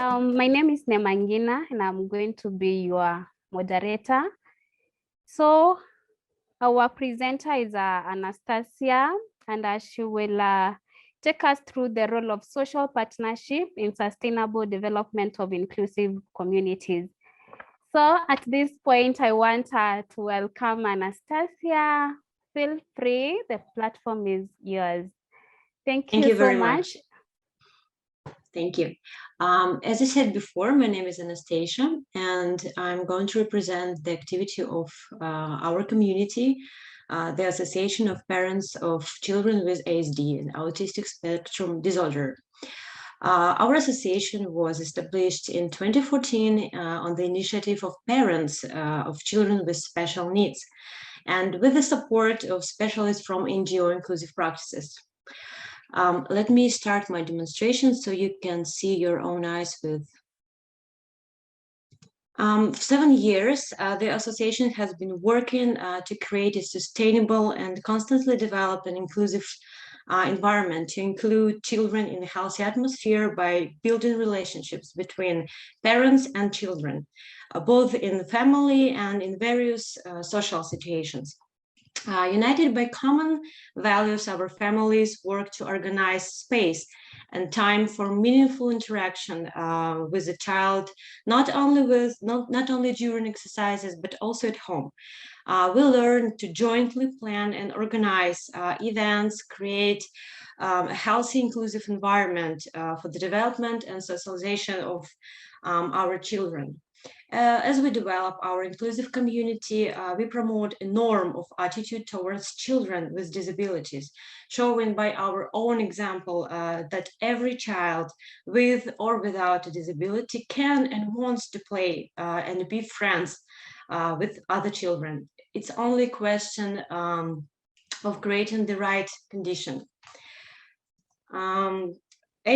My name is Nemangina, and I'm going to be your moderator. So our presenter is Anastassiya, and she will take us through the role of social partnership in sustainable development of inclusive communities. So at this point, I want to welcome Anastassiya. Feel free, the platform is yours. Thank you so very much. Thank you. As I said before, my name is Anastasia, and I'm going to represent the activity of our community, the Association of Parents of Children with ASD and Autistic Spectrum Disorder. Our association was established in 2014 on the initiative of parents of children with special needs, and with the support of specialists from NGO Inclusive Practices. Let me start my demonstration so you can see your own eyes with. For 7 years, the association has been working to create a sustainable and constantly develop an inclusive environment to include children in a healthy atmosphere by building relationships between parents and children, both in the family and in various social situations. United by common values, our families work to organize space and time for meaningful interaction with the child, not only during exercises, but also at home. We learn to jointly plan and organize events, create a healthy, inclusive environment for the development and socialization of our children. As we develop our inclusive community, we promote a norm of attitude towards children with disabilities, showing by our own example that every child with or without a disability can and wants to play and be friends with other children. It's only a question of creating the right condition.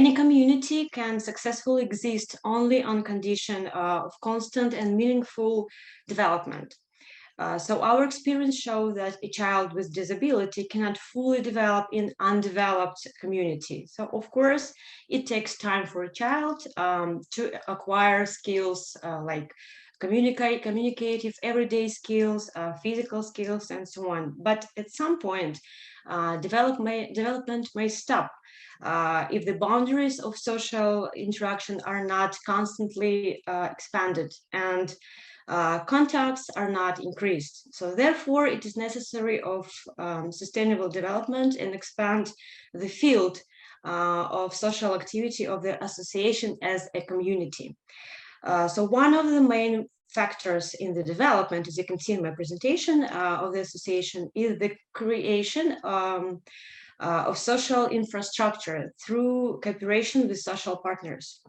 Any community can successfully exist only on condition of constant and meaningful development. So our experience shows that a child with disability cannot fully develop in undeveloped community. So of course, it takes time for a child to acquire skills like communicative everyday skills, physical skills, and so on. But at some point, development may stop if the boundaries of social interaction are not constantly expanded and contacts are not increased. So therefore, it is necessary of sustainable development and expand the field of social activity of the association as a community. So one of the main factors in the development, as you can see in my presentation of the association, is the creation of social infrastructure through cooperation with social partners,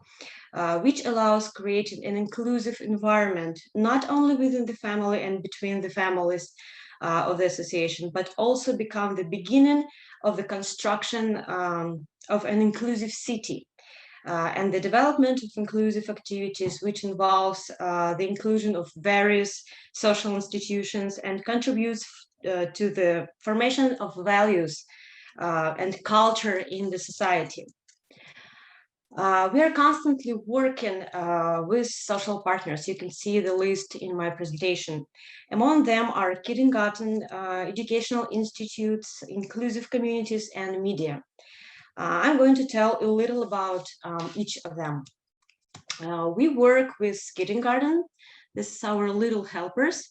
which allows creating an inclusive environment, not only within the family and between the families of the association, but also become the beginning of the construction of an inclusive city. And the development of inclusive activities, which involves the inclusion of various social institutions and contributes to the formation of values and culture in the society. We are constantly working with social partners. You can see the list in my presentation. Among them are kindergarten, educational institutes, inclusive communities, and media. I'm going to tell a little about each of them. We work with kindergarten. This is our little helpers.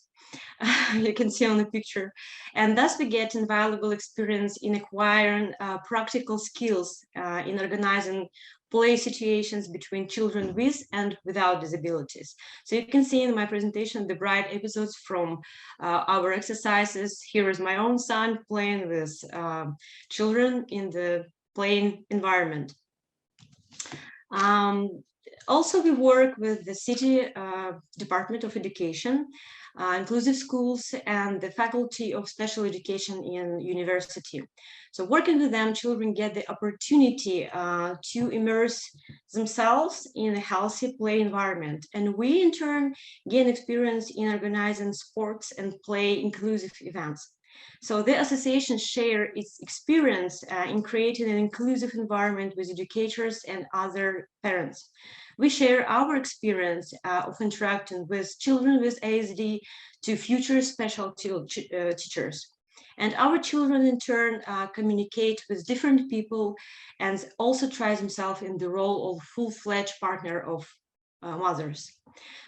You can see on the picture. And thus we get invaluable experience in acquiring practical skills in organizing play situations between children with and without disabilities. So you can see in my presentation the bright episodes from our exercises. Here is my own son playing with children in the playing environment. Also, we work with the City Department of Education, inclusive schools, and the Faculty of Special Education in university. So working with them, children get the opportunity to immerse themselves in a healthy play environment. And we, in turn, gain experience in organizing sports and play inclusive events. So the association share its experience in creating an inclusive environment with educators and other parents. We share our experience of interacting with children with ASD to future special teachers. And our children in turn communicate with different people and also try themselves in the role of full-fledged partner of mothers.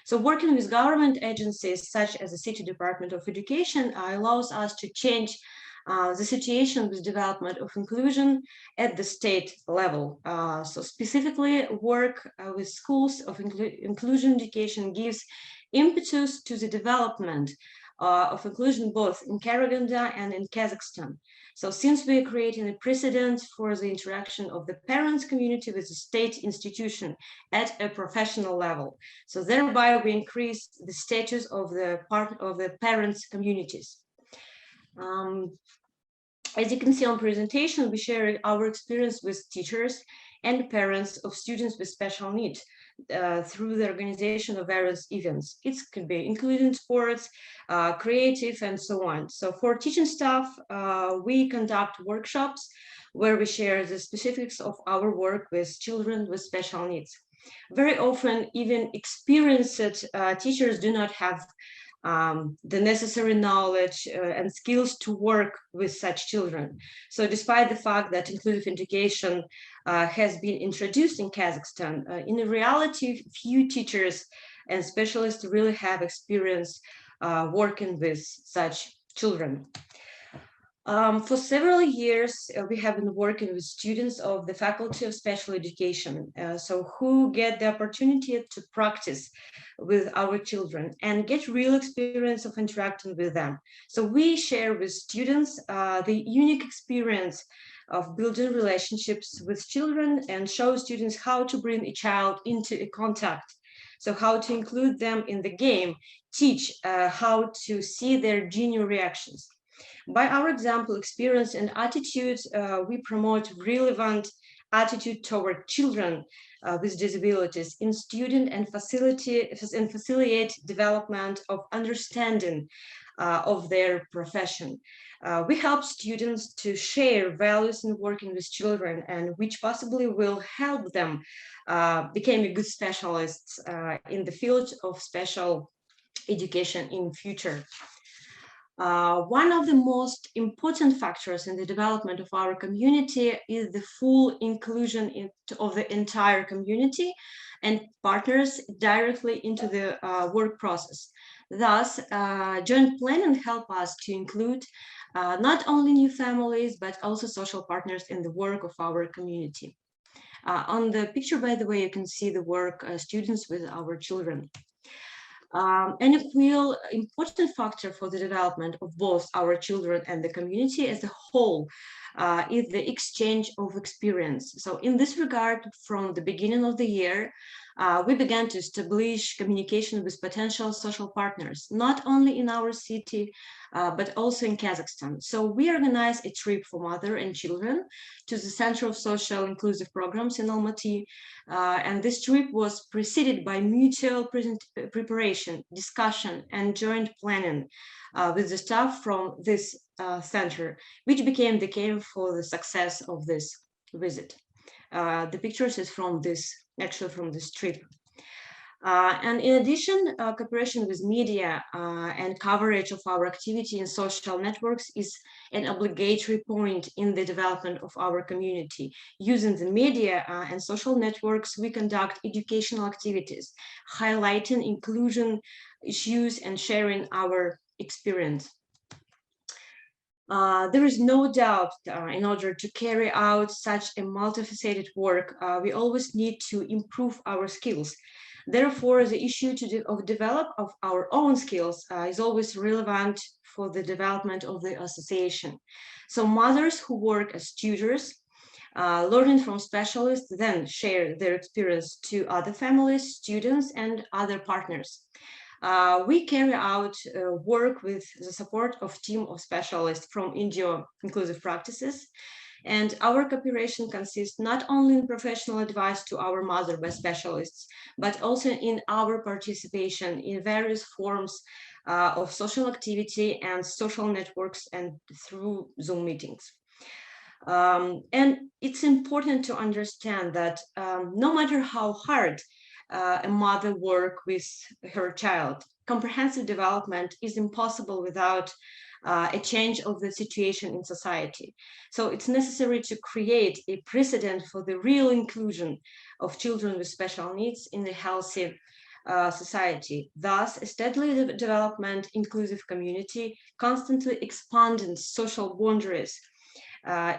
So working with government agencies such as the City Department of Education allows us to change the situation with development of inclusion at the state level. So specifically work with schools of inclusion education gives impetus to the development of inclusion both in Karaganda and in Kazakhstan. So since we are creating a precedent for the interaction of the parents community with the state institution at a professional level, so thereby we increase the status of the parents communities. As you can see on presentation, we share our experience with teachers and parents of students with special needs through the organization of various events. It could be including sports, creative, and so on. So for teaching staff, we conduct workshops where we share the specifics of our work with children with special needs. Very often, even experienced teachers do not have the necessary knowledge and skills to work with such children. So despite the fact that inclusive education has been introduced in Kazakhstan, in reality, few teachers and specialists really have experience working with such children. For several years, we have been working with students of the Faculty of Special Education, so who get the opportunity to practice with our children and get real experience of interacting with them. So we share with students the unique experience of building relationships with children and show students how to bring a child into a contact. So how to include them in the game, teach how to see their genuine reactions. By our example, experience, and attitude, we promote relevant attitude toward children with disabilities in student and facilitate development of understanding of their profession. We help students to share values in working with children, and which possibly will help them become a good specialists in the field of special education in future. One of the most important factors in the development of our community is the full inclusion of the entire community and partners directly into the work process. Thus, joint planning help us to include not only new families, but also social partners in the work of our community. On the picture, by the way, you can see the work students with our children. And a real important factor for the development of both our children and the community as a whole is the exchange of experience. So in this regard, from the beginning of the year, we began to establish communication with potential social partners, not only in our city, but also in Kazakhstan. So we organized a trip for mother and children to the Center of Social Inclusive Programs in Almaty. And this trip was preceded by mutual preparation, discussion, and joint planning with the staff from this center, which became the key for the success of this visit. The pictures is from this, actually from this trip. And in addition, cooperation with media and coverage of our activity in social networks is an obligatory point in the development of our community. Using the media and social networks, we conduct educational activities, highlighting inclusion issues and sharing our experience. There is no doubt in order to carry out such a multifaceted work, we always need to improve our skills. Therefore, the issue of develop of our own skills is always relevant for the development of the association. So mothers who work as tutors, learning from specialists, then share their experience to other families, students, and other partners. We carry out work with the support of team of specialists from NGO Inclusive Practices. And our cooperation consists not only in professional advice to our mother by specialists, but also in our participation in various forms of social activity and social networks and through Zoom meetings. And it's important to understand that no matter how hard a mother works with her child, comprehensive development is impossible without a change of the situation in society. So it's necessary to create a precedent for the real inclusion of children with special needs in a healthy society. Thus, a steadily development, inclusive community, constantly expanding social boundaries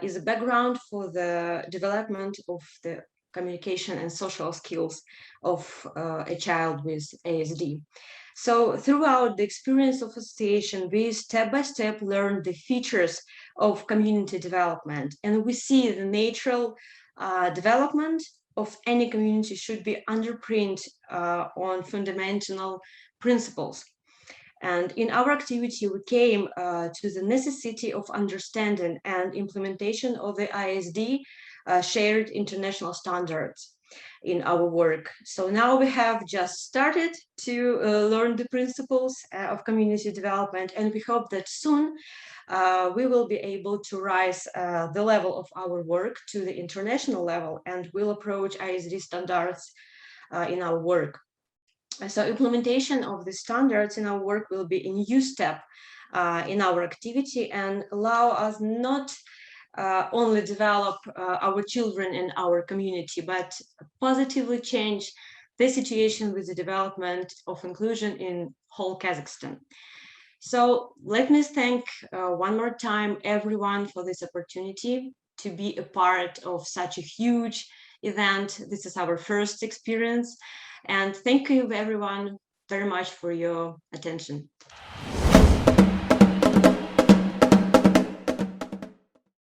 is a background for the development of the communication and social skills of a child with ASD. So throughout the experience of association, we step by step learn the features of community development, and we see the natural development of any community should be underpinned on fundamental principles. And in our activity, we came to the necessity of understanding and implementation of the ISD shared international standards in our work. So now we have just started to learn the principles of community development, and we hope that soon we will be able to rise the level of our work to the international level, and will approach ISD standards in our work. So implementation of the standards in our work will be a new step in our activity and allow us not only develop our children and our community, but positively change the situation with the development of inclusion in whole Kazakhstan. So let me thank one more time everyone for this opportunity to be a part of such a huge event. This is our first experience. And thank you everyone very much for your attention.